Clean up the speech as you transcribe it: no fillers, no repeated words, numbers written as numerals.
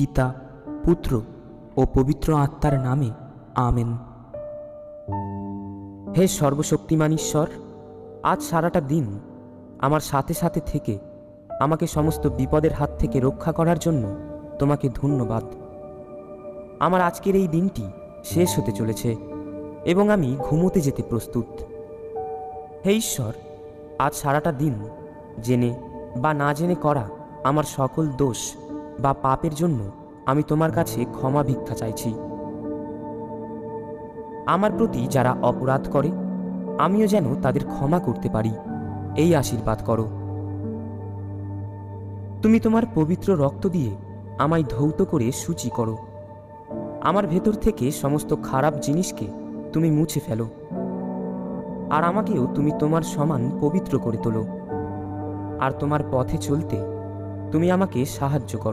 পিতা, পুত্র ও পবিত্র আত্মার নামে আমেন। হে সর্বশক্তিমান ঈশ্বর, আজ সারাটা দিন আমার সাথে সাথে থেকে আমাকে সমস্ত বিপদের হাত থেকে রক্ষা করার জন্য তোমাকে ধন্যবাদ। আমার আজকের এই দিনটি শেষ হতে চলেছে এবং আমি ঘুমোতে যেতে প্রস্তুত। হে ঈশ্বর, আজ সারাটা দিন জেনে বা না জেনে করা আমার সকল দোষ বা পাপের জন্য আমি তোমার কাছে ক্ষমা ভিক্ষা চাইছি। আমার প্রতি যারা অপরাধ করে আমিও যেন তাদের ক্ষমা করতে পারি, এই আশীর্বাদ করো। তুমি তোমার পবিত্র রক্ত দিয়ে আমায় ধৌত করে শুচি করো। আমার ভেতর থেকে সমস্ত খারাপ জিনিসকে তুমি মুছে ফেলো, আর আমাকেও তুমি তোমার সমান পবিত্র করে তোলো। আর তোমার পথে চলতে তুমি আমাকে সাহায্য করো।